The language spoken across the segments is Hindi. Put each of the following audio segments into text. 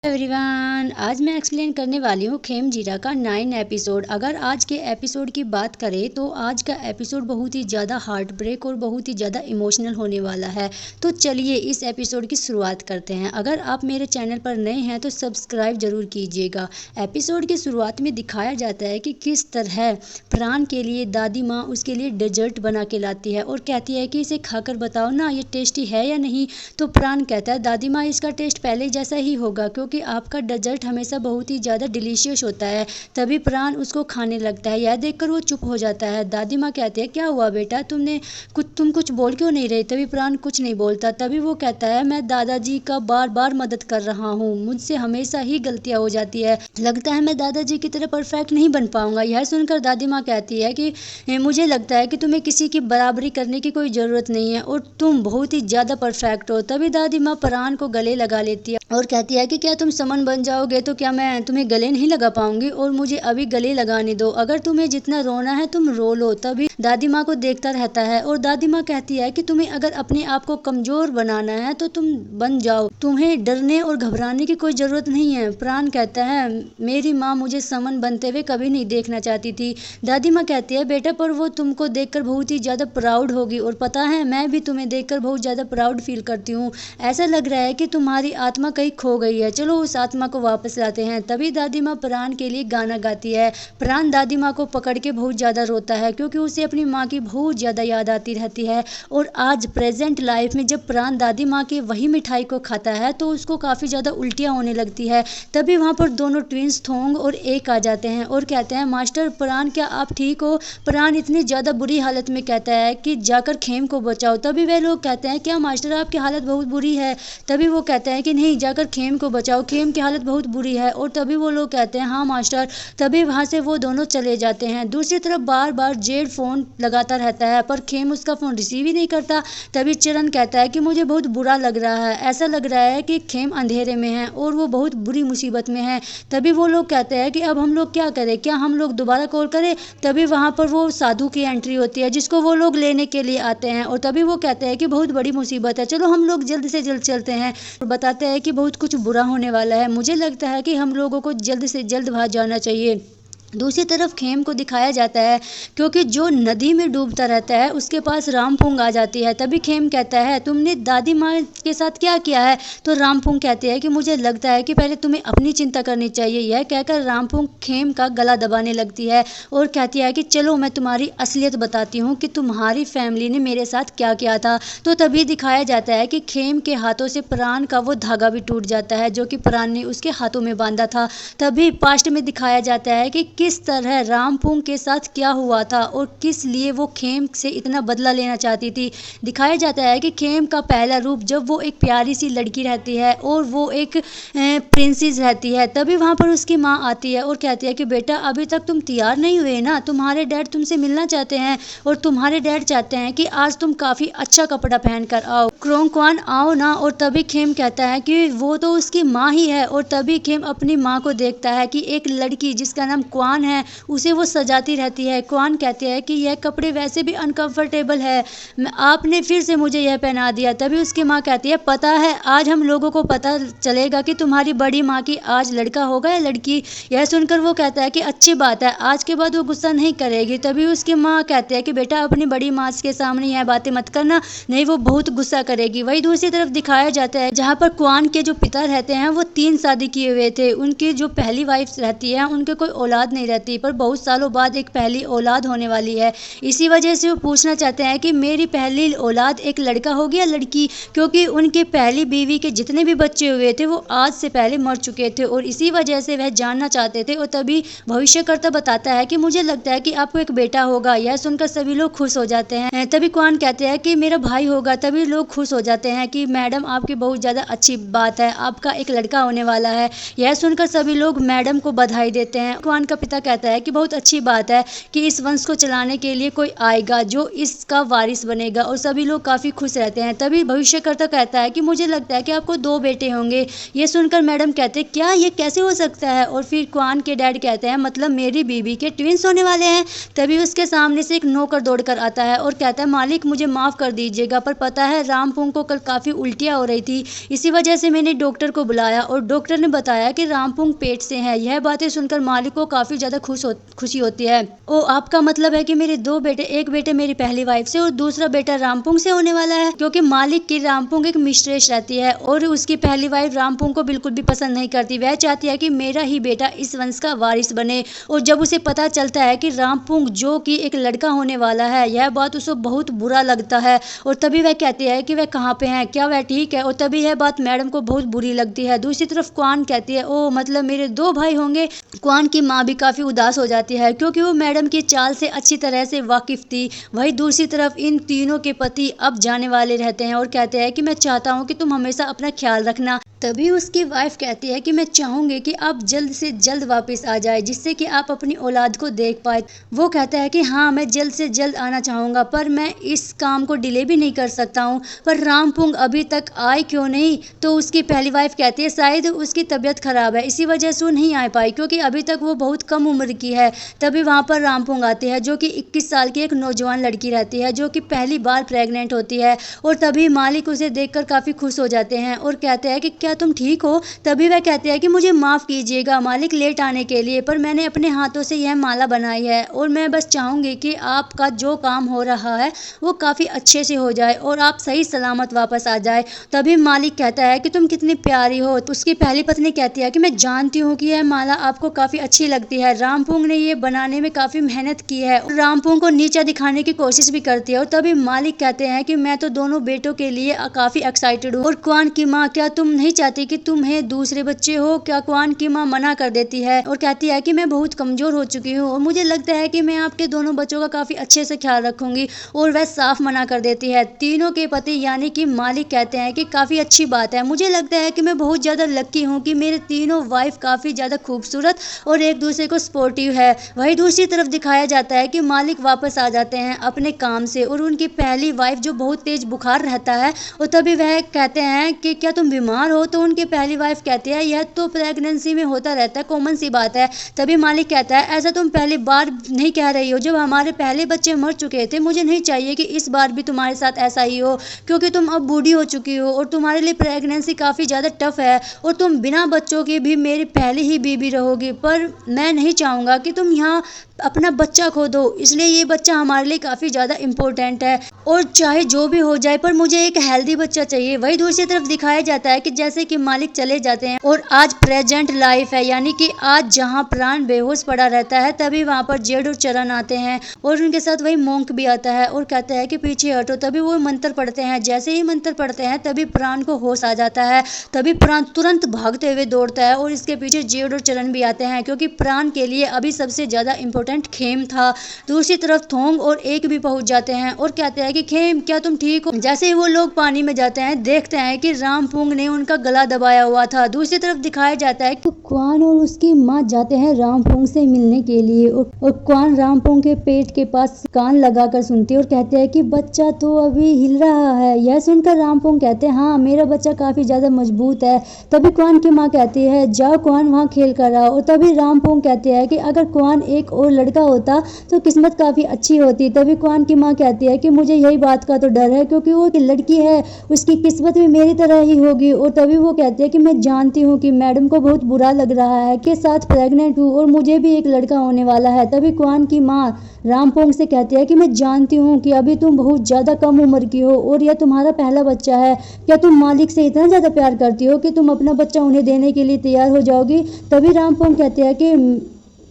एवरीवन, आज मैं एक्सप्लेन करने वाली हूँ खेम जीरा का 9 एपिसोड। अगर आज के एपिसोड की बात करें तो आज का एपिसोड बहुत ही ज़्यादा हार्ट ब्रेक और बहुत ही ज़्यादा इमोशनल होने वाला है। तो चलिए इस एपिसोड की शुरुआत करते हैं। अगर आप मेरे चैनल पर नए हैं तो सब्सक्राइब जरूर कीजिएगा। एपिसोड की शुरुआत में दिखाया जाता है कि किस तरह प्राण के लिए दादी माँ उसके लिए डेजर्ट बना के लाती है और कहती है कि इसे खाकर बताओ ना ये टेस्टी है या नहीं। तो प्राण कहता है दादी माँ इसका टेस्ट पहले जैसा ही होगा क्योंकि आपका डेजर्ट हमेशा बहुत ही ज़्यादा डिलीशियस होता है। तभी प्राण उसको खाने लगता है। यह देखकर वो चुप हो जाता है। दादी माँ कहती है क्या हुआ बेटा, तुम कुछ बोल क्यों नहीं रहे। तभी प्राण कुछ नहीं बोलता। तभी वो कहता है मैं दादाजी का बार बार मदद कर रहा हूँ, मुझसे हमेशा ही गलतियाँ हो जाती है, लगता है मैं दादाजी की तरह परफेक्ट नहीं बन पाऊंगा। यह सुनकर दादी माँ कहती है कि मुझे लगता है कि तुम्हें किसी की बराबरी करने की कोई ज़रूरत नहीं है और तुम बहुत ही ज़्यादा परफेक्ट हो। तभी दादी माँ प्राण को गले लगा लेती है और कहती है कि क्या तुम समन बन जाओगे तो क्या मैं तुम्हें गले नहीं लगा पाऊंगी, और मुझे अभी गले लगाने दो। अगर तुम्हें जितना रोना है तुम रो लो। तभी दादी माँ को देखता रहता है और दादी माँ कहती है कि तुम्हें अगर अपने आप को कमजोर बनाना है तो तुम बन जाओ, तुम्हें डरने और घबराने की कोई जरूरत नहीं है। प्राण कहता है मेरी माँ मुझे समन बनते हुए कभी नहीं देखना चाहती थी। दादी माँ कहती है बेटा पर वो तुमको देखकर बहुत ही ज़्यादा प्राउड होगी, और पता है मैं भी तुम्हें देखकर बहुत ज़्यादा प्राउड फील करती हूँ। ऐसा लग रहा है कि तुम्हारी आत्मा कहीं खो गई है, चलो उस आत्मा को वापस लाते हैं। तभी दादी माँ प्राण के लिए गाना गाती है। प्राण दादी माँ को पकड़ के बहुत ज़्यादा रोता है क्योंकि उसे अपनी माँ की बहुत ज़्यादा याद आती रहती है। और आज प्रेजेंट लाइफ में जब प्राण दादी माँ की वही मिठाई को खाता है तो उसको काफ़ी ज़्यादा उल्टियाँ होने लगती है। तभी वहाँ पर दोनों ट्विंस थोंग और एक आ जाते हैं और कहते हैं मास्टर प्राण क्या आप ठीक हो। प्राण इतनी ज़्यादा बुरी हालत में कहता है कि जाकर खेम को बचाओ। तभी वे लोग कहते हैं क्या मास्टर आपकी हालत बहुत बुरी है। तभी वो कहते हैं कि नहीं जाकर खेम को बचाओ, खेम की हालत बहुत बुरी है। और तभी वो लोग कहते हैं हाँ मास्टर। तभी वहाँ से वो दोनों चले जाते हैं। दूसरी तरफ बार बार जेड फ़ोन लगाता रहता है पर खेम उसका फ़ोन रिसीव ही नहीं करता। तभी चरण कहता है कि मुझे बहुत बुरा लग रहा है, ऐसा लग रहा है कि खेम अंधेरे में है और वो बहुत बुरी मुसीबत में है। तभी वो लोग कहते हैं कि अब हम लोग क्या करें, क्या हम लोग दोबारा कॉल करें। तभी वहाँ पर वो साधु की एंट्री होती है जिसको वो लोग लेने के लिए आते हैं और तभी वो कहते हैं कि बहुत बड़ी मुसीबत है, चलो हम लोग जल्द से जल्द चलते हैं। और बताते हैं कि बहुत कुछ बुरा होने वाला है, मुझे लगता है कि हम लोगों को जल्द से जल्द वहाँ जाना चाहिए। दूसरी तरफ खेम को दिखाया जाता है क्योंकि जो नदी में डूबता रहता है उसके पास रामपुंग आ जाती है। तभी खेम कहता है तुमने दादी माँ के साथ क्या किया है। तो रामपुंग कहती है कि मुझे लगता है कि पहले तुम्हें अपनी चिंता करनी चाहिए। यह कहकर रामपुंग खेम का गला दबाने लगती है और कहती है कि चलो मैं तुम्हारी असलियत बताती हूँ कि तुम्हारी फैमिली ने मेरे साथ क्या किया था। तो तभी दिखाया जाता है कि खेम के हाथों से प्राण का वो धागा भी टूट जाता है जो कि प्राण ने उसके हाथों में बांधा था। तभी पास्ट में दिखाया जाता है कि किस तरह रामपुंग के साथ क्या हुआ था और किस लिए वो खेम से इतना बदला लेना चाहती थी। दिखाया जाता है कि खेम का पहला रूप जब वो एक प्यारी सी लड़की रहती है और वो एक प्रिंसेस रहती है। तभी वहाँ पर उसकी माँ आती है और कहती है कि बेटा अभी तक तुम तैयार नहीं हुए ना, तुम्हारे डैड तुमसे मिलना चाहते हैं और तुम्हारे डैड चाहते हैं कि आज तुम काफ़ी अच्छा कपड़ा पहन कर आओ, क्रोंगक्वान आओ ना। और तभी खेम कहता है कि वो तो उसकी माँ ही है। और तभी खेम अपनी माँ को देखता है कि एक लड़की जिसका नाम क्वान है उसे वो सजाती रहती है। क्वान कहती है कि यह कपड़े वैसे भी अनकंफर्टेबल है, आपने फिर से मुझे यह पहना दिया। तभी उसकी माँ कहती है पता है आज हम लोगों को पता चलेगा कि तुम्हारी बड़ी माँ की आज लड़का होगा या लड़की। यह सुनकर वो कहता है कि अच्छी बात है, आज के बाद वो गुस्सा नहीं करेगी। तभी उसकी माँ कहती है कि बेटा अपनी बड़ी माँ के सामने यह बातें मत करना, नहीं वो बहुत गुस्सा करेगी। वही दूसरी तरफ दिखाया जाता है जहाँ पर क्वान के जो पिता रहते हैं वो 3 शादी किए हुए थे। उनकी जो पहली वाइफ रहती है उनके कोई औलाद नहीं रहती पर बहुत सालों बाद एक पहली औलाद होने वाली है। इसी वजह से वो पूछना चाहते हैं कि मेरी पहली औलाद एक लड़का होगी या लड़की, क्योंकि उनकी पहली बीवी के जितने भी बच्चे हुए थे वो आज से पहले मर चुके थे और इसी वजह से वह जानना चाहते थे। और तभी भविष्यकर्ता बताता है कि मुझे लगता है कि आपको एक बेटा होगा। यह सुनकर सभी लोग खुश हो जाते हैं। तभी क्वान कहते हैं कि मेरा भाई होगा। तभी लोग खुश हो जाते हैं कि मैडम आपकी बहुत ज़्यादा अच्छी बात है, आपका एक लड़का होने वाला है। यह सुनकर सभी लोग मैडम को बधाई देते हैं। क्वान का पिता कहता है कि बहुत अच्छी बात है कि इस वंश को चलाने के लिए कोई आएगा जो इसका वारिस बनेगा, और सभी लोग काफ़ी खुश रहते हैं। तभी भविष्यकर्ता कहता है कि मुझे लगता है कि आपको 2 बेटे होंगे। ये सुनकर मैडम कहते हैं क्या ये कैसे हो सकता है, और फिर क्वान के डैड कहते हैं मतलब मेरी बीबी के ट्विंस होने वाले हैं। तभी उसके सामने से एक नौकर दौड़कर आता है और कहता है मालिक मुझे माफ़ कर दीजिएगा, पर पता है रामपुंग को कल काफ़ी उल्टियाँ हो रही थी, इसी वजह से मैंने डॉक्टर को बुलाया और डॉक्टर ने बताया कि रामपुंग पेट से है। यह बातें सुनकर मालिक को काफ़ी ज़्यादा खुशी होती है। ओ आपका मतलब है कि मेरे 2 बेटे, एक बेटे मेरी पहली वाइफ से और दूसरा बेटा रामपुंग से होने वाला है, क्योंकि मालिक की रामपुंग एक मिस्ट्रेस रहती है और उसकी पहली वाइफ रामपुंग को बिल्कुल भी पसंद नहीं करती। वह चाहती है कि मेरा ही बेटा इस वंश का वारिस बने। और जब उसे पता चलता है कि रामपुंग जो कि एक लड़का होने वाला है, यह बात उसे बहुत बुरा लगता है और तभी वह कहती है कि वह कहाँ पे हैं, क्या वह ठीक है, और तभी यह बात मैडम को बहुत बुरी लगती है। दूसरी तरफ क्वान कहती है ओ मतलब मेरे 2 भाई होंगे। क्वान की माँ भी काफ़ी उदास हो जाती है क्योंकि वो मैडम की चाल से अच्छी तरह से वाकिफ थी। वहीं दूसरी तरफ इन तीनों के पति अब जाने वाले रहते हैं और कहते हैं कि मैं चाहता हूँ कि तुम हमेशा अपना ख्याल रखना। तभी उसकी वाइफ कहती है कि मैं चाहूँगी कि आप जल्द से जल्द वापस आ जाए जिससे कि आप अपनी औलाद को देख पाए। वो कहता है कि हाँ मैं जल्द से जल्द आना चाहूँगा, पर मैं इस काम को डिले भी नहीं कर सकता हूँ। पर रामपुंग अभी तक आए क्यों नहीं? तो उसकी पहली वाइफ कहती है शायद उसकी तबीयत खराब है, इसी वजह से वो नहीं आ पाई क्योंकि अभी तक वो बहुत कम उम्र की है। तभी वहाँ पर रामपुंग आती है जो कि 21 साल की एक नौजवान लड़की रहती है जो कि पहली बार प्रेग्नेंट होती है, और तभी मालिक उसे देखकर काफ़ी खुश हो जाते हैं और कहते हैं कि क्या तुम ठीक हो? तभी वह कहते हैं कि मुझे माफ़ कीजिएगा मालिक लेट आने के लिए, पर मैंने अपने हाथों से यह माला बनाई है और मैं बस चाहूँगी कि आपका जो काम हो रहा है वो काफ़ी अच्छे से हो जाए और आप सही सलामत वापस आ जाए। तभी मालिक कहता है कि तुम कितनी प्यारी हो। तो उसकी पहली पत्नी कहती है कि मैं जानती हूँ कि यह माला आपको काफ़ी अच्छी लगती है। रामपुंग ने ये बनाने में काफ़ी मेहनत की है और रामपुंग को नीचा दिखाने की कोशिश भी करती है। और तभी मालिक कहते हैं कि मैं तो दोनों बेटों के लिए काफ़ी एक्साइटेड हूँ। और क्वान की माँ क्या तुम नहीं चाहती कि तुम्हें दूसरे बच्चे हो क्या? क्वान की माँ मना कर देती है और कहती है कि मैं बहुत कमजोर हो चुकी हूँ और मुझे लगता है कि मैं आपके दोनों बच्चों का काफ़ी अच्छे से ख्याल रखूंगी, और वह साफ मना कर देती है। तीनों के पति यानी कि मालिक कहते हैं कि काफ़ी अच्छी बात है, मुझे लगता है कि मैं बहुत ज़्यादा लकी हूँ कि मेरे तीनों वाइफ काफ़ी ज़्यादा खूबसूरत और एक दूसरे को सपोर्टिव है। वहीं दूसरी तरफ दिखाया जाता है कि मालिक वापस आ जाते हैं अपने काम से और उनकी पहली वाइफ जो बहुत तेज बुखार रहता है, और तभी वह कहते हैं कि क्या तुम बीमार हो? तो उनकी पहली वाइफ कहती है यह तो प्रेगनेंसी में होता रहता है, कॉमन सी बात है। तभी मालिक कहता है ऐसा तुम पहली बार नहीं कह रही हो, जब हमारे पहले बच्चे मर चुके थे मुझे नहीं चाहिए कि इस बार भी तुम्हारे साथ ऐसा ही हो, क्योंकि तुम अब बूढ़ी हो चुकी हो और तुम्हारे लिए प्रेगनेंसी काफ़ी ज़्यादा टफ है और तुम बिना बच्चों के भी मेरी पहली ही बीबी रहोगी। पर मैं नहीं चाहूँगा कि तुम यहाँ अपना बच्चा खो दो, इसलिए ये बच्चा हमारे लिए काफ़ी ज़्यादा इम्पोर्टेंट है और चाहे जो भी हो जाए पर मुझे एक हेल्दी बच्चा चाहिए। वही दूसरी तरफ दिखाया जाता है कि जैसे कि मालिक चले जाते हैं और आज प्रेजेंट लाइफ है, यानी कि आज जहाँ प्राण बेहोश पड़ा रहता है तभी वहाँ पर जेड और चरण आते हैं और उनके साथ वही मोंक भी आता है और कहता है कि पीछे हटो। तभी वो मंत्र पढ़ते हैं, जैसे ही मंत्र पढ़ते हैं तभी प्राण को होश आ जाता है। तभी प्राण तुरंत भागते हुए दौड़ता है और इसके पीछे जेड और चरण भी आते हैं क्योंकि प्राण के लिए अभी सबसे ज़्यादा इम्पोर्टेंट खेम था। दूसरी तरफ थोंग और एक भी पहुंच जाते हैं और कहते हैं कि खेम क्या तुम ठीक हो? जैसे ही वो लोग पानी में जाते हैं देखते हैं कि रामपुंग ने उनका गला दबाया हुआ था। दूसरी तरफ दिखाया जाता है कि क्वान और उसकी माँ जाते हैं रामपुंग से मिलने के लिए और क्वान रामपुंग के पेट के पास कान लगाकर सुनती है और कहते हैं कि बच्चा तो अभी हिल रहा है। यह सुनकर रामपुंग कहते हैं हाँ मेरा बच्चा काफी ज्यादा मजबूत है। तभी क्वान की माँ कहती है जाओ क्वान वहाँ खेल कर आओ। और तभी रामपुंग कहते हैं कि अगर क्वान एक और लड़का होता तो किस्मत काफी अच्छी होती। तभी क्वान की माँ कहती है कि मुझे यही बात का तो डर है क्योंकि वो एक लड़की है, उसकी किस्मत भी मेरी तरह ही होगी। और तभी वो कहती है कि मैं जानती हूँ कि मैडम को बहुत बुरा लग रहा है कि साथ प्रेग्नेंट हूँ और मुझे भी एक लड़का होने वाला है। तभी क्वान की माँ रामपुंग से कहती है कि मैं जानती हूँ कि अभी तुम बहुत ज़्यादा कम उम्र की हो और यह तुम्हारा पहला बच्चा है। क्या तुम मालिक से इतना ज़्यादा प्यार करती हो कि तुम अपना बच्चा उन्हें देने के लिए तैयार हो जाओगी? तभी रामपुंग कहते हैं कि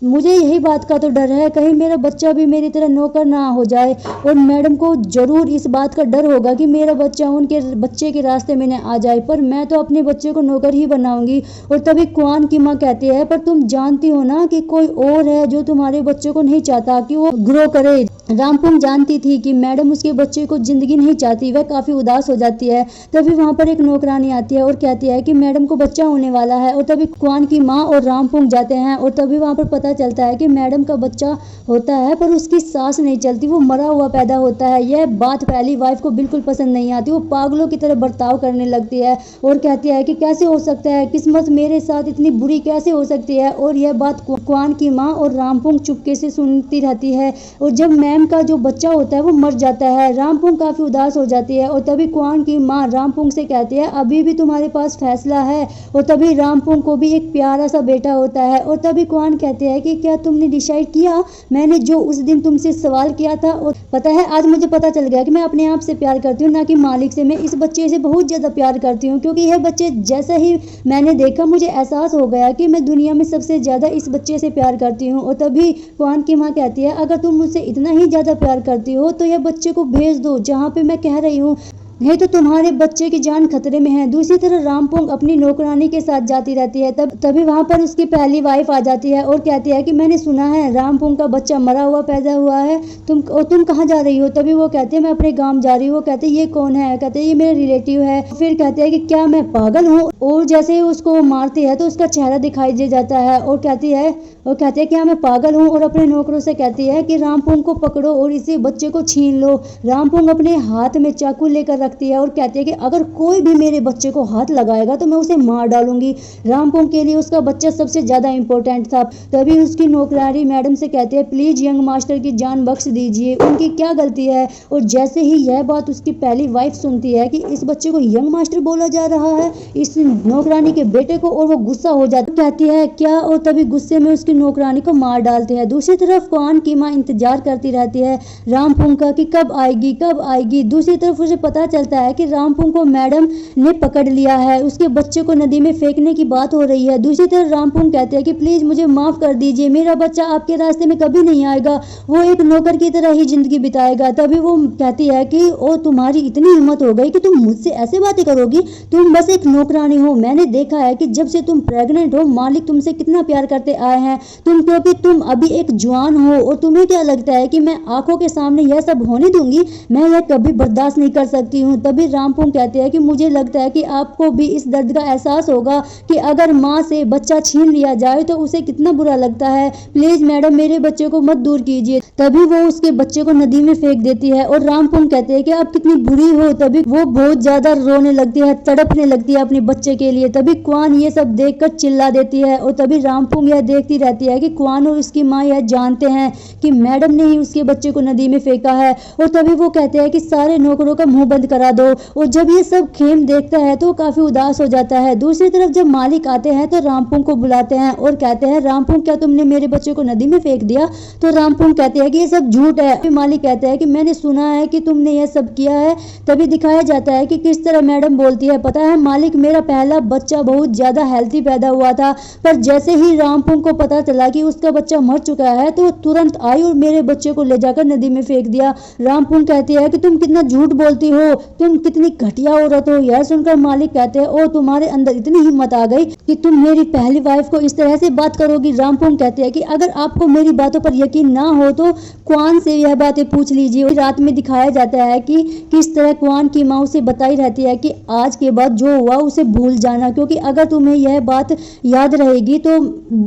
मुझे यही बात का तो डर है कहीं मेरा बच्चा भी मेरी तरह नौकर ना हो जाए, और मैडम को जरूर इस बात का डर होगा कि मेरा बच्चा उनके बच्चे के रास्ते में न आ जाए, पर मैं तो अपने बच्चे को नौकर ही बनाऊंगी। और तभी क्वान की माँ कहती है पर तुम जानती हो ना कि कोई और है जो तुम्हारे बच्चे को नहीं चाहता कि वो ग्रो करे। रामपुंग जानती थी कि मैडम उसके बच्चे को जिंदगी नहीं चाहती, वह काफ़ी उदास हो जाती है। तभी वहाँ पर एक नौकरानी आती है और कहती है कि मैडम को बच्चा होने वाला है। और तभी क्वान की माँ और रामपुंग जाते हैं और तभी वहाँ पर पता चलता है कि मैडम का बच्चा होता है पर उसकी सांस नहीं चलती, वो मरा हुआ पैदा होता है। यह बात पहली वाइफ को बिल्कुल पसंद नहीं आती, वो पागलों की तरह बर्ताव करने लगती है और कहती है कि कैसे हो सकता है, किस्मत मेरे साथ इतनी बुरी कैसे हो सकती है। और यह बात क्वान की माँ और रामपुंग चुपके से सुनती रहती है। और जब मैम का जो बच्चा होता है वो मर जाता है, रामपुंग काफ़ी उदास हो जाती है। और तभी क्वान की माँ रामपुंग से कहती है अभी भी तुम्हारे पास फैसला है। और तभी रामपुंग को भी एक प्यारा सा बेटा होता है। और तभी क्वान कहते हैं कि क्या तुमने डिसाइड किया, मैंने जो उस दिन तुमसे सवाल किया था। और पता है आज मुझे पता चल गया कि मैं अपने आप से प्यार करती हूँ ना कि मालिक से। मैं इस बच्चे से बहुत ज़्यादा प्यार करती हूँ क्योंकि यह बच्चे जैसा ही मैंने देखा मुझे एहसास हो गया कि मैं दुनिया में सबसे ज़्यादा इस बच्चे से प्यार करती हूँ। और तभी क्वान की माँ कहती है अगर तुम मुझसे इतना ही ज़्यादा प्यार करती हो तो यह बच्चे को भेज दो जहाँ पे मैं कह रही हूँ, नहीं तो तुम्हारे बच्चे की जान खतरे में है। दूसरी तरफ रामपुंग अपनी नौकरानी के साथ जाती रहती है। तभी वहाँ पर उसकी पहली वाइफ आ जाती है और कहती है कि मैंने सुना है रामपुंग का बच्चा मरा हुआ पैदा हुआ है, तुम कहाँ जा रही हो। तभी वो कहते हैं मैं अपने गांव जा रही हूँ। वो कहते हैं ये कौन है, कहते हैं ये मेरे रिलेटिव है। फिर कहते हैं कि क्या मैं पागल हूँ। और जैसे ही उसको मारती है तो उसका चेहरा दिखाई दे जाता है और कहती है क्या मैं पागल हूँ। और अपने नौकरों से कहती है कि रामपुंग को पकड़ो और इसी बच्चे को छीन लो। रामपुंग अपने हाथ में चाकू लेकर रखती है और कहती है कि अगर कोई भी मेरे बच्चे को हाथ लगाएगा तो मैं उसे मार डालूंगी। रामपुंग के लिए उसका बच्चा सबसे ज्यादा इंपॉर्टेंट था। तभी उसकी नौकरानी मैडम से कहती है प्लीज यंग मास्टर की जान बख्श दीजिए, उनकी क्या गलती है। और जैसे ही यह बात उसकी पहली वाइफ सुनती है कि इस बच्चे को यंग मास्टर बोला जा रहा है, इस नौकरानी के बेटे को, और वो गुस्सा हो जाती कहती है क्या। और तभी गुस्से में उसकी नौकरानी को मार डालते हैं। दूसरी तरफ क्वान की माँ इंतजार करती रहती है रामपुंग का कि कब आएगी। दूसरी तरफ उसे पता चलता है कि रामपुंग को मैडम ने पकड़ लिया है, उसके बच्चे को नदी में फेंकने की बात हो रही है। दूसरी तरफ रामपुंग कहते हैं कि प्लीज मुझे माफ कर दीजिए, मेरा बच्चा आपके रास्ते में कभी नहीं आएगा, वो एक नौकर की तरह ही जिंदगी बिताएगा। तभी वो कहती है कि ओ तुम्हारी इतनी हिम्मत हो गई कि तुम मुझसे ऐसे बातें करोगी, तुम बस एक नौकरानी हो। मैंने देखा है कि जब से तुम प्रेग्नेंट हो मालिक तुमसे कितना प्यार करते आए हैं, क्योंकि तुम अभी एक जवान हो। और तुम्हें क्या लगता है कि मैं आंखों के सामने यह सब होने दूंगी, मैं यह कभी बर्दाश्त नहीं कर सकती हूँ। तभी रामपुंग कहते हैं कि मुझे लगता है कि आपको भी इस दर्द का एहसास होगा कि अगर माँ से बच्चा छीन लिया जाए तो उसे कितना बुरा लगता है। प्लीज मैडम मेरे बच्चे को मत दूर कीजिए। तभी वो उसके बच्चे को नदी में फेंक देती है और रामपुंग कहते हैं कि आप कितनी बुरी हो। तभी वो बहुत ज्यादा रोने लगती है, तड़पने लगती है अपने बच्चे के लिए। तभी क्वान ये सब देखकर चिल्ला देती है और तभी रामपुंग यह देखती रहती है कि क्वान और उसकी माँ यह जानते हैं कि मैडम ने ही उसके बच्चे को नदी में फेंका है। और तभी वो कहते हैं कि सारे नौकरों का मुंह बंद करा दो। और जब ये सब खेम देखता है तो काफी उदास हो जाता है। दूसरी तरफ जब मालिक आते हैं तो रामपुंग को बुलाते हैं और कहते हैं रामपुंग क्या तुमने मेरे बच्चे को नदी में फेंक दिया। तो रामपुंग कहते हैं कि ये सब झूठ है। फिर मालिक कहता है कि मैंने सुना है कि तुमने यह सब किया है। तभी दिखाया जाता है कि किस तरह मैडम बोलती है, पता है मालिक मेरा पहला बच्चा बहुत ज्यादा हेल्थी पैदा हुआ था, पर जैसे ही रामपुंग को पता चला कि उसका बच्चा मर चुका है तो तुरंत आई और मेरे बच्चे को ले जाकर नदी में फेंक दिया। रामपुंग कहती है कि तुम कितना झूठ बोलती हो, तुम कितनी घटिया औरत हो। यह सुनकर मालिक कहते हैं ओ तुम्हारे अंदर इतनी हिम्मत आ गई कि तुम मेरी पहली वाइफ को इस तरह से बात करोगी। रामपुंग कहते हैं कि अगर आपको मेरी बातों पर यकीन ना हो तो क्वान से यह बातें पूछ लीजिए। रात में दिखाया जाता है कि किस तरह क्वान की माँ उसे बताई रहती है कि आज के बाद जो हुआ उसे भूल जाना, क्योंकि अगर तुम्हें यह बात याद रहेगी तो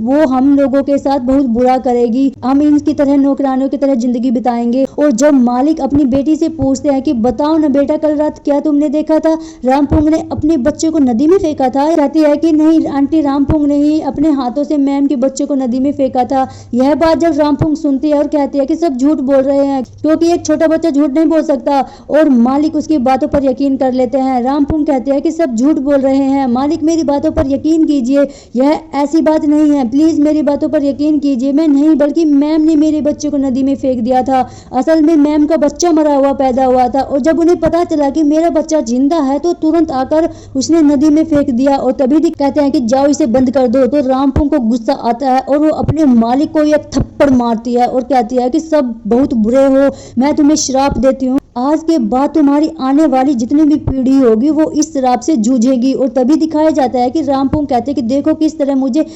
वो हम लोगों के साथ बहुत बुरा करेगी, हम इनकी तरह नौकरानियों की तरह जिंदगी बिताएंगे। और जब मालिक अपनी बेटी से पूछते हैं कि बताओ ना बेटा कल रात क्या तुमने देखा था, रामपुंग ने अपने बच्चे को नदी में फेंका था। कहती है कि नहीं आंटी, रामपुंग ने ही अपने हाथों से मैम के बच्चे को नदी में फेंका था। यह बात जब रामपुंग सुनती है और कहती है कि सब झूठ बोल रहे हैं क्योंकि एक छोटा बच्चा झूठ नहीं बोल सकता, और मालिक उसकी बातों पर यकीन कर लेते हैं। रामपुंग कहते हैं कि सब झूठ बोल रहे हैं, मालिक मेरी बातों पर यकीन कीजिए, यह ऐसी बात नहीं है, प्लीज मेरी बातों पर यकीन कीजिए। मैं नहीं बल्कि मैम ने मेरे बच्चे को नदी में फेंक दिया था। असल में मैम का बच्चा मरा हुआ पैदा हुआ था और जब उन्हें पता चला चला कि मेरा बच्चा जिंदा है तो तुरंत आकर उसने नदी में फेंक दिया। और तभी कहते हैं कि जाओ इसे बंद कर दो। तो रामपुंग को गुस्सा आता है और वो अपने मालिक को एक थप्पड़ मारती है और कहती है कि सब बहुत बुरे हो, मैं तुम्हें श्राप देती हूँ, आज के बाद तुम्हारी आने वाली जितनी भी पीढ़ी होगी वो इस श्राप से जूझेगी। और तभी दिखाया जाता है कि रामपुंग कहते हैं कि देखो किस तरह मुझे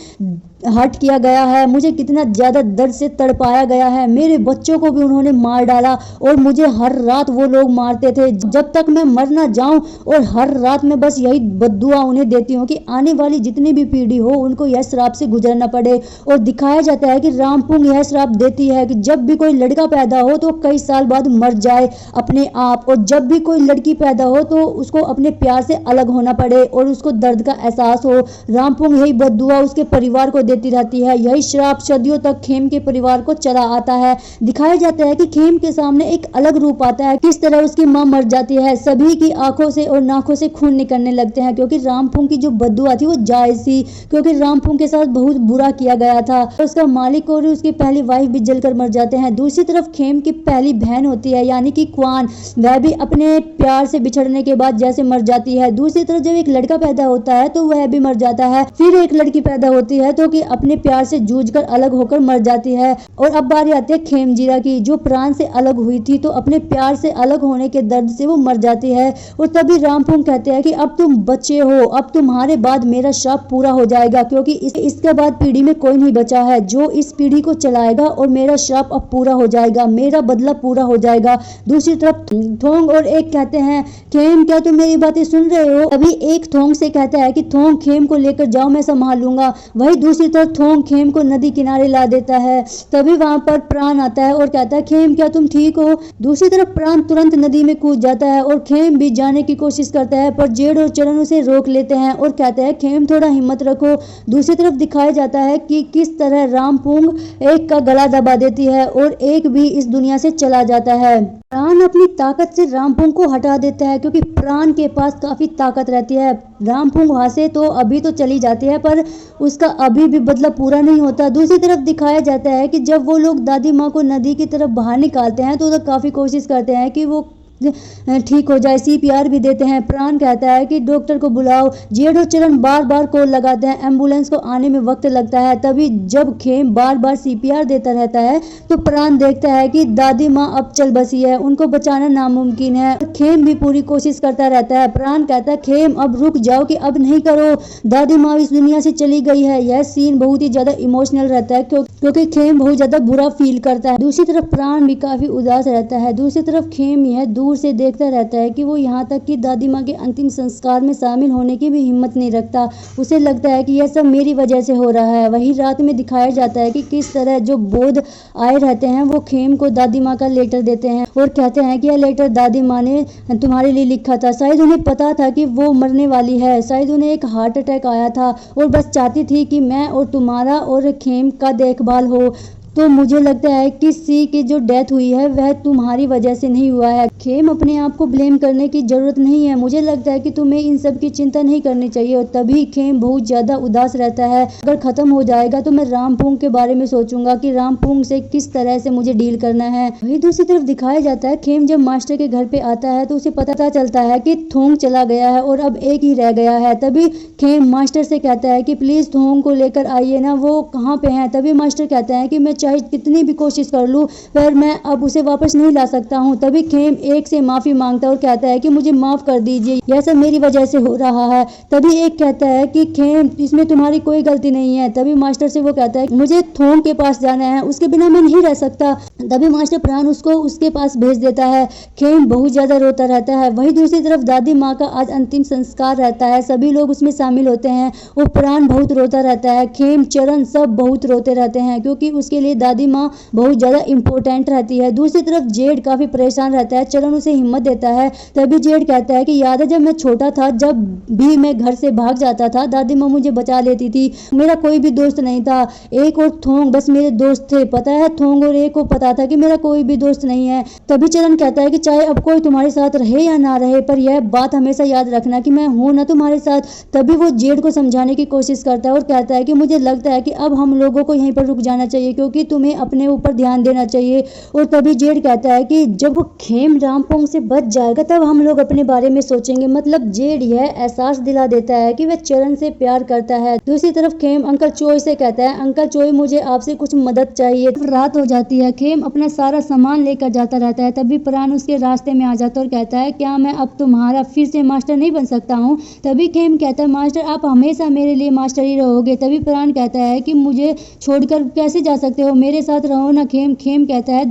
हर्ट किया गया है, मुझे कितना ज्यादा दर्द से तड़पाया गया है, मेरे बच्चों को भी उन्होंने मार डाला और मुझे हर रात वो लोग मारते थे जब तक मैं मर ना जाऊं। और हर रात मैं बस यही बद्दुआ उन्हें देती हूँ कि आने वाली जितनी भी पीढ़ी हो उनको यह श्राप से गुजरना पड़े। और दिखाया जाता है कि रामपुंग यह श्राप देती है कि जब भी कोई लड़का पैदा हो तो कई साल बाद मर जाए अपने आप, और जब भी कोई लड़की पैदा हो तो उसको अपने प्यार से अलग होना पड़े और उसको दर्द का एहसास हो। रामपुंग यही बद्दुआ उसके परिवार को देती रहती है। यही श्राप सदियों तक खेम के परिवार को चला आता है। दिखाया जाता है कि खेम के सामने एक अलग रूप आता है, किस तरह उसकी मां मर जाती है, सभी की आंखों से और नाकों से खून निकलने लगते हैं क्योंकि रामपुंग की जो बद्दुआ थी वो जायज थी, क्योंकि रामपुंग के साथ बहुत बुरा किया गया था। उसका मालिक और उसकी पहली वाइफ भी जलकर मर जाते हैं। दूसरी तरफ खेम की पहली बहन होती है यानी कि क्वान, वह भी अपने प्यार से बिछड़ने के बाद जैसे मर जाती है। दूसरी तरफ जब एक लड़का पैदा होता है तो वह भी मर जाता है। फिर एक लड़की पैदा होती है तो कि अपने प्यार से जूझकर अलग होकर मर जाती है। और अब बारी आती है खेमजीरा की, जो प्राण से अलग हुई थी तो अपने प्यार से अलग होने के दर्द से वो मर जाती है। और तभी रामपुंग कहते हैं कि अब तुम बच्चे हो, अब तुम्हारे बाद मेरा श्राप पूरा हो जाएगा क्योंकि इसके बाद पीढ़ी में कोई नहीं बचा है जो इस पीढ़ी को चलाएगा और मेरा श्राप अब पूरा हो जाएगा, मेरा बदला पूरा हो जाएगा। दूसरी तरफ थोंग और एक कहते हैं खेम क्या तुम मेरी बातें सुन रहे हो? अभी एक थोंग से कहता है कि थोंग खेम को लेकर जाओ, मैं संभाल लूंगा। वही दूसरी तरफ थोंग खेम को नदी किनारे ला देता है। तभी वहां पर प्राण आता है और कहता है खेम क्या तुम ठीक हो? दूसरी तरफ प्राण तुरंत नदी में कूद जाता है और खेम भी जाने की कोशिश करता है पर जेड और चरण उसे रोक लेते हैं और कहते हैं खेम थोड़ा हिम्मत रखो। दूसरी तरफ दिखाया जाता है कि किस तरह रामपुंग एक का गला दबा देती है और एक भी इस दुनिया से चला जाता है। प्राण अपनी ताकत से रामपुंग को हटा देता है क्योंकि प्राण के पास काफी ताकत रहती है। रामपुंग वहां से तो अभी तो चली जाती है पर उसका अभी भी बदला पूरा नहीं होता। दूसरी तरफ दिखाया जाता है कि जब वो लोग दादी माँ को नदी की तरफ बाहर निकालते हैं तो काफी कोशिश करते हैं कि वो ठीक हो जाए, CPR भी देते हैं। प्राण कहता है कि डॉक्टर को बुलाओ। जेड और चरण बार बार कॉल लगाते हैं, एम्बुलेंस को आने में वक्त लगता है। तभी जब खेम बार बार CPR देता रहता है तो प्राण देखता है कि दादी माँ अब चल बसी है, उनको बचाना नामुमकिन है। खेम भी पूरी कोशिश करता रहता है। प्राण कहता है खेम अब रुक जाओ कि अब नहीं करो, दादी माँ इस दुनिया से चली गई है। यह सीन बहुत ही ज्यादा इमोशनल रहता है क्योंकि खेम बहुत ज्यादा बुरा फील करता है। दूसरी तरफ प्राण भी काफी उदास रहता है। दूसरी तरफ खेम यह दूर से देखता रहता है कि वो यहाँ तक कि दादी माँ के अंतिम संस्कार में शामिल होने की भी हिम्मत नहीं रखता। उसे लगता है कि यह सब मेरी वजह से हो रहा है। वही रात में दिखाया जाता है कि किस तरह जो बोध आए रहते हैं वो खेम को दादी माँ का लेटर देते हैं और कहते हैं कि यह लेटर दादी माँ ने तुम्हारे लिए लिखा था। शायद उन्हें पता था कि वो मरने वाली है, शायद उन्हें एक हार्ट अटैक आया था और बस चाहती थी कि मैं और तुम्हारा और खेम का देखभाल हो। तो मुझे लगता है कि सी की जो डेथ हुई है वह तुम्हारी वजह से नहीं हुआ है। खेम अपने आप को ब्लेम करने की जरूरत नहीं है, मुझे लगता है कि तुम्हें इन सब की चिंता नहीं करनी चाहिए। और तभी खेम बहुत ज्यादा उदास रहता है। अगर खत्म हो जाएगा तो मैं रामपुंग के बारे में सोचूंगा कि रामपुंग से किस तरह से मुझे डील करना है। वही दूसरी तरफ दिखाया जाता है खेम जब मास्टर के घर पे आता है तो उसे पता चलता है कि थोंग चला गया है और अब एक ही रह गया है। तभी खेम मास्टर से कहता है कि प्लीज थोंग को लेकर आइए ना, वो कहाँ पे है? तभी मास्टर कहता है कि मैं चाहे कितनी भी कोशिश कर लूं पर मैं अब उसे वापस नहीं ला सकता हूं। तभी खेम एक से माफी मांगता है और कहता है कि मुझे माफ कर दीजिए, यह सब मेरी वजह से हो रहा है। तभी एक कहता है कि खेम इसमें तुम्हारी कोई गलती नहीं है। तभी मास्टर से वो कहता है मुझे थोंग के पास जाना है, उसके बिना मैं नहीं रह सकता। तभी मास्टर प्राण उसको उसके पास भेज देता है। खेम बहुत ज्यादा रोता रहता है। वही दूसरी तरफ दादी माँ का आज अंतिम संस्कार रहता है, सभी लोग उसमें शामिल होते हैं और प्राण बहुत रोता रहता है। खेम चरण सब बहुत रोते रहते हैं क्योंकि उसके लिए दादी माँ बहुत ज्यादा इंपॉर्टेंट रहती है। दूसरी तरफ जेड काफी परेशान रहता है। चरण उसे हिम्मत देता है। तभी जेड कहता है कि याद है जब मैं छोटा था, जब भी मैं घर से भाग जाता था दादी माँ मुझे बचा लेती थी, मेरा कोई भी दोस्त नहीं था, एक और थोंग बस मेरे दोस्त थे। पता है थोंग और एक को पता था कि मेरा कोई भी दोस्त नहीं है। तभी चरण कहता है कि चाहे अब कोई तुम्हारे साथ रहे या ना रहे पर यह बात हमेशा याद रखना कि मैं हूं ना तुम्हारे साथ। तभी वो जेड को समझाने की कोशिश करता है और कहता है कि मुझे लगता है कि अब हम लोगों को यहीं पर रुक जाना चाहिए क्योंकि कि तुम्हें अपने ऊपर ध्यान देना चाहिए। और तभी जेड कहता है कि जब वो खेम रामपोंग से बच जाएगा तब हम लोग अपने बारे में सोचेंगे। मतलब जेड यह एहसास दिला देता है कि वह चरण से प्यार करता है। दूसरी तरफ खेम अंकल चोई से कहता है, अंकल चोई मुझे आपसे कुछ मदद चाहिए। रात हो जाती है, खेम अपना सारा सामान लेकर जाता रहता है। तभी प्राण उसके रास्ते में आ जाता है और कहता है, क्या मैं अब तुम्हारा फिर से मास्टर नहीं बन सकता हूँ? तभी खेम कहता है, मास्टर आप हमेशा मेरे लिए मास्टर ही रहोगे। तभी प्राण कहता है कि मुझे छोड़कर कैसे जा सकते हो, मेरे साथ रहो ना। खेम कहता है,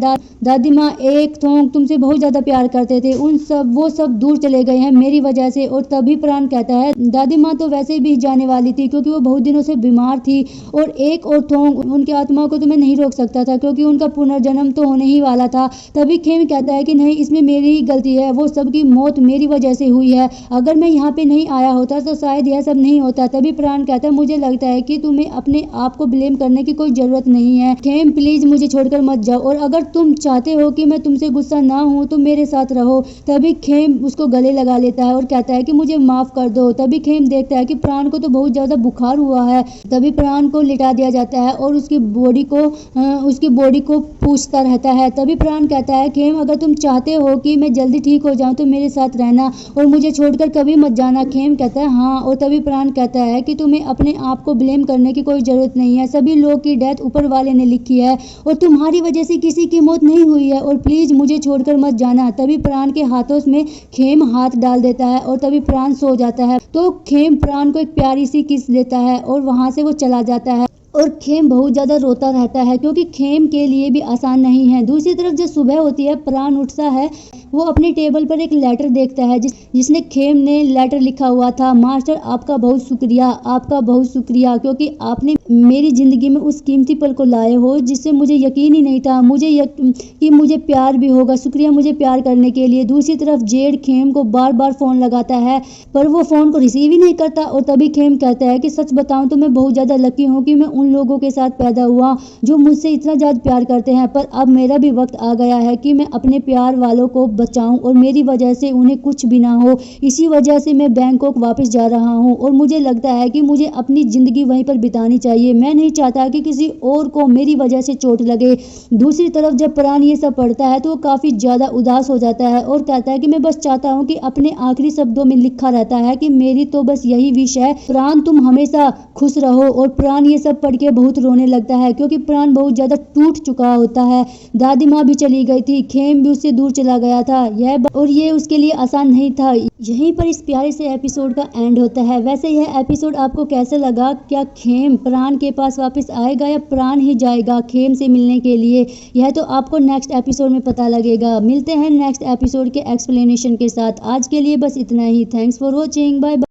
दादी माँ एक थोंग तुमसे बहुत ज्यादा प्यार करते थे, वो सब दूर चले गए हैं मेरी वजह से। और तभी प्राण कहता है, दादी माँ तो वैसे भी जाने वाली थी क्योंकि वो बहुत दिनों से बीमार थी, और एक और थोंग उनकी आत्मा को तो मैं नहीं रोक सकता था क्योंकि उनका पुनर्जन्म तो होने ही वाला था। तभी खेम कहता है कि नहीं, इसमें मेरी ही गलती है, वो सबकी मौत मेरी वजह से हुई है। अगर मैं यहाँ पे नहीं आया होता तो शायद यह सब नहीं होता। तभी प्राण कहता है, मुझे लगता है कि तुम्हें अपने आप को ब्लेम करने की कोई जरूरत नहीं है। खेम प्लीज मुझे छोड़कर मत जाओ, और अगर तुम चाहते हो कि मैं तुमसे गुस्सा ना हूँ तो मेरे साथ रहो। तभी खेम उसको गले लगा लेता है और कहता है कि मुझे माफ कर दो। तभी खेम देखता है कि प्राण को तो बहुत ज्यादा बुखार हुआ है। तभी प्राण को लिटा दिया जाता है और उसकी बॉडी को पूछता रहता है। तभी प्राण कहता है, खेम अगर तुम चाहते हो कि मैं जल्दी ठीक हो जाऊं तो मेरे साथ रहना और मुझे छोड़कर कभी मत जाना। खेम कहता है, हाँ। और तभी प्राण कहता है कि तुम्हें अपने आप को ब्लेम करने की कोई जरूरत नहीं है, सभी लोग की डेथ ऊपर वाले ने लिखी है और तुम्हारी वजह से किसी की मौत नहीं हुई है, और प्लीज मुझे छोड़कर मत जाना। तभी प्राण के हाथों में खेम हाथ डाल देता है और तभी प्राण सो जाता है। तो खेम प्राण को एक प्यारी सी किस देता है और वहां से वो चला जाता है। और खेम बहुत ज्यादा रोता रहता है क्योंकि खेम के लिए भी आसान नहीं है। दूसरी तरफ जब सुबह होती है, प्राण उठता है, वो अपने टेबल पर एक लेटर देखता है जिसने खेम ने लेटर लिखा हुआ था, मास्टर आपका बहुत शुक्रिया क्योंकि आपने मेरी जिंदगी में उस कीमती पल को लाए हो जिससे मुझे यकीन ही नहीं था कि मुझे प्यार भी होगा। शुक्रिया मुझे प्यार करने के लिए। दूसरी तरफ जेड खेम को बार बार फोन लगाता है पर वो फोन को रिसीव ही नहीं करता। और तभी खेम कहता है कि सच बताऊं तो मैं बहुत ज्यादा लकी हूँ कि मैं उन लोगों के साथ पैदा हुआ जो मुझसे इतना ज्यादा प्यार करते हैं, पर अब मेरा भी वक्त आ गया है कि मैं अपने प्यार वालों को बचाऊं और मेरी वजह से उन्हें कुछ भी ना हो। इसी वजह से मैं बैंकॉक वापस जा रहा हूं और मुझे लगता है कि मुझे अपनी जिंदगी वहीं पर बितानी चाहिए। मैं नहीं चाहता कि किसी और को मेरी वजह से चोट लगे। दूसरी तरफ जब प्राण ये सब पढ़ता है तो वो काफी ज्यादा उदास हो जाता है और कहता है कि मैं बस चाहता हूँ कि अपने आखिरी शब्दों में लिखा रहता है कि मेरी तो बस यही विश है, प्राण तुम हमेशा खुश रहो। और प्राण ये सब पढ़ के बहुत रोने लगता है क्योंकि प्राण बहुत ज्यादा टूट चुका होता है। दादी माँ भी चली गई थी, खेम भी उससे दूर चला गया था, ये उसके लिए आसान नहीं था। यहीं पर इस प्यारे से एपिसोड का एंड होता है। वैसे यह एपिसोड आपको कैसे लगा? क्या खेम प्राण के पास वापस आएगा या प्राण ही जाएगा खेम से मिलने के लिए? यह तो आपको नेक्स्ट एपिसोड में पता लगेगा। मिलते हैं नेक्स्ट एपिसोड के एक्सप्लेनेशन के साथ। आज के लिए बस इतना ही। Thanks for watching, bye bye.